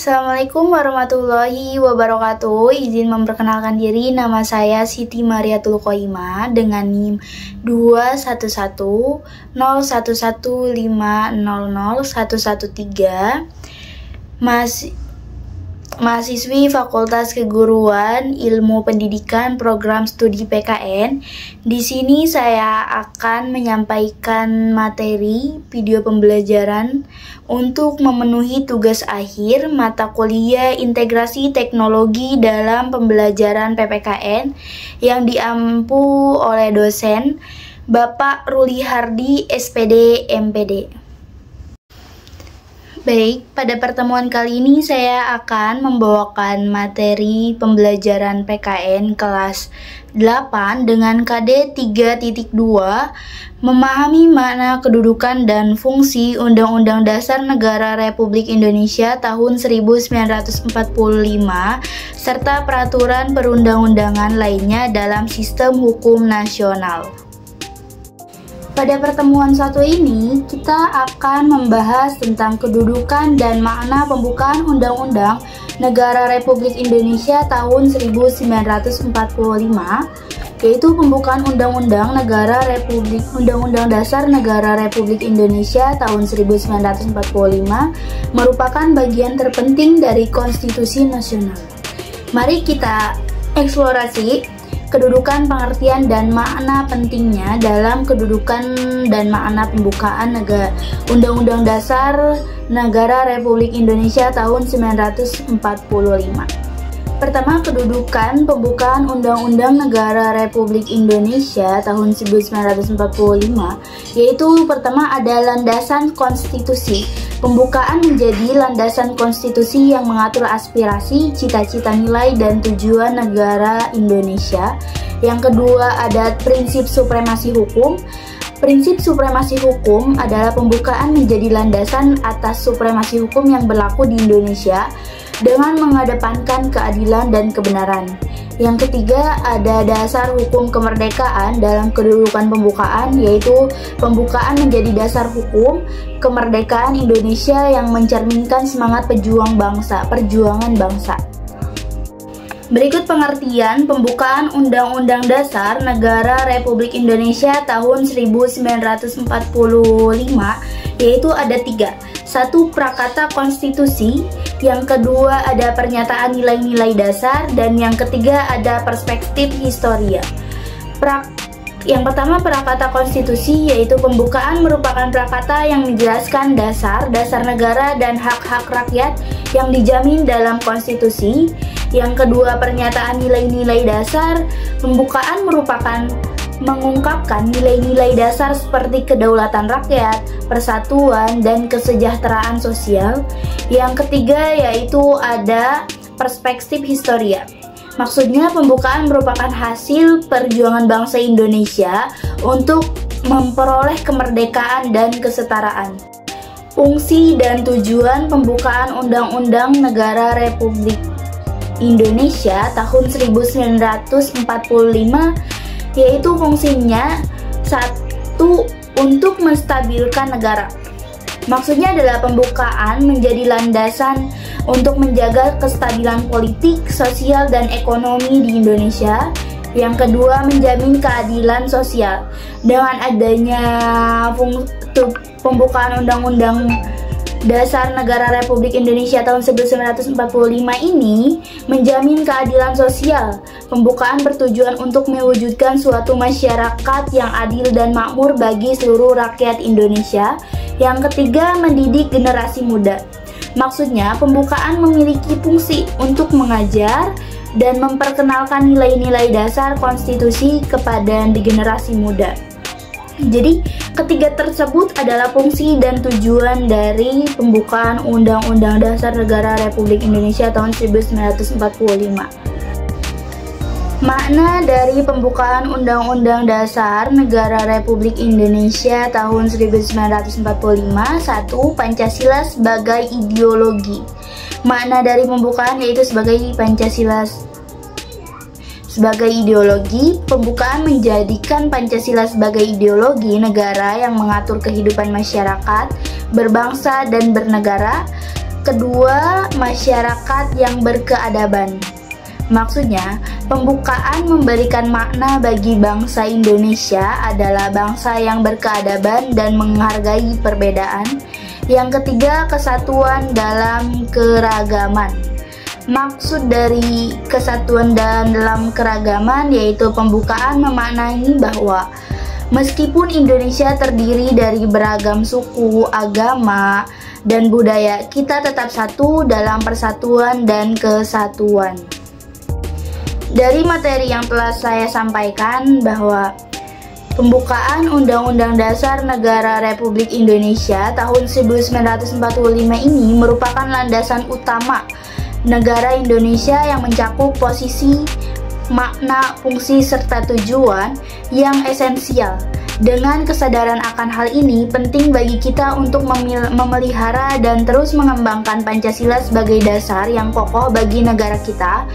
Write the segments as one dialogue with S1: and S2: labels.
S1: Assalamualaikum warahmatullahi wabarakatuh. Izin memperkenalkan diri, nama saya Siti Mariatul Qoyimah dengan NIM 2110115001113. Mahasiswi Fakultas Keguruan Ilmu Pendidikan Program Studi PKN. Di sini saya akan menyampaikan materi video pembelajaran untuk memenuhi tugas akhir mata kuliah Integrasi Teknologi dalam Pembelajaran PPKN yang diampu oleh dosen Bapak Ruli Hardi, SPD, MPD. Baik, pada pertemuan kali ini saya akan membawakan materi pembelajaran PKN kelas 8 dengan KD 3.2, memahami makna kedudukan dan fungsi Undang-Undang Dasar Negara Republik Indonesia tahun 1945 serta peraturan perundang-undangan lainnya dalam sistem hukum nasional. Pada pertemuan satu ini, kita akan membahas tentang kedudukan dan makna pembukaan Undang-Undang Negara Republik Indonesia tahun 1945, yaitu pembukaan Undang-Undang Dasar Negara Republik Indonesia tahun 1945 merupakan bagian terpenting dari Konstitusi Nasional. Mari kita eksplorasi kedudukan, pengertian, dan makna pentingnya dalam kedudukan dan makna pembukaan Undang-Undang Dasar Negara Republik Indonesia tahun 1945. Pertama, kedudukan pembukaan Undang-Undang Negara Republik Indonesia tahun 1945, yaitu pertama ada landasan konstitusi. Pembukaan menjadi landasan konstitusi yang mengatur aspirasi, cita-cita, nilai, dan tujuan negara Indonesia. Yang kedua ada prinsip supremasi hukum. Prinsip supremasi hukum adalah pembukaan menjadi landasan atas supremasi hukum yang berlaku di Indonesia dengan mengedepankan keadilan dan kebenaran. Yang ketiga ada dasar hukum kemerdekaan dalam kedudukan pembukaan, yaitu pembukaan menjadi dasar hukum kemerdekaan Indonesia yang mencerminkan semangat perjuangan bangsa. Berikut pengertian pembukaan Undang-Undang Dasar Negara Republik Indonesia tahun 1945, yaitu ada tiga. Satu, prakata konstitusi. Yang kedua ada pernyataan nilai-nilai dasar, dan yang ketiga ada perspektif historia. Yang pertama, prakata konstitusi, yaitu pembukaan merupakan prakata yang menjelaskan dasar negara dan hak-hak rakyat yang dijamin dalam konstitusi. Yang kedua, pernyataan nilai-nilai dasar. Pembukaan merupakan mengungkapkan nilai-nilai dasar seperti kedaulatan rakyat, persatuan, dan kesejahteraan sosial. Yang ketiga yaitu ada perspektif historia. Maksudnya pembukaan merupakan hasil perjuangan bangsa Indonesia untuk memperoleh kemerdekaan dan kesetaraan. Fungsi dan tujuan pembukaan Undang-Undang Negara Republik Indonesia tahun 1945, yaitu fungsinya satu, untuk menstabilkan negara. Maksudnya adalah pembukaan menjadi landasan untuk menjaga kestabilan politik, sosial, dan ekonomi di Indonesia. Yang kedua, menjamin keadilan sosial. Dengan adanya pembukaan Undang-Undang Dasar Negara Republik Indonesia tahun 1945 ini menjamin keadilan sosial. Pembukaan bertujuan untuk mewujudkan suatu masyarakat yang adil dan makmur bagi seluruh rakyat Indonesia. Yang ketiga, mendidik generasi muda. Maksudnya, pembukaan memiliki fungsi untuk mengajar dan memperkenalkan nilai-nilai dasar konstitusi kepada generasi muda. Jadi, ketiga tersebut adalah fungsi dan tujuan dari pembukaan Undang-Undang Dasar Negara Republik Indonesia tahun 1945. Makna dari pembukaan Undang-Undang Dasar Negara Republik Indonesia tahun 1945. 1. Pancasila sebagai ideologi. Makna dari pembukaan yaitu sebagai Pancasila sebagai ideologi. Pembukaan menjadikan Pancasila sebagai ideologi negara yang mengatur kehidupan masyarakat berbangsa dan bernegara. Kedua, masyarakat yang berkeadaban. Maksudnya, pembukaan memberikan makna bagi bangsa Indonesia adalah bangsa yang berkeadaban dan menghargai perbedaan. Yang ketiga, kesatuan dalam keragaman. Maksud dari kesatuan dalam keragaman yaitu pembukaan memaknai bahwa meskipun Indonesia terdiri dari beragam suku, agama, dan budaya, kita tetap satu dalam persatuan dan kesatuan. Dari materi yang telah saya sampaikan bahwa pembukaan Undang-Undang Dasar Negara Republik Indonesia tahun 1945 ini merupakan landasan utama negara Indonesia yang mencakup posisi, makna, fungsi, serta tujuan yang esensial. Dengan kesadaran akan hal ini, penting bagi kita untuk memelihara dan terus mengembangkan Pancasila sebagai dasar yang kokoh bagi negara kita.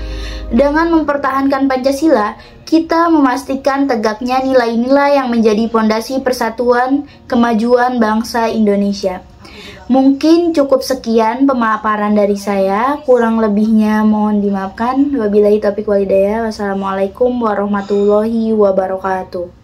S1: Dengan mempertahankan Pancasila, kita memastikan tegaknya nilai-nilai yang menjadi pondasi persatuan kemajuan bangsa Indonesia. Mungkin cukup sekian pemaparan dari saya, kurang lebihnya mohon dimaafkan. Wabillahi taufiq walhidayah. Wassalamualaikum warahmatullahi wabarakatuh.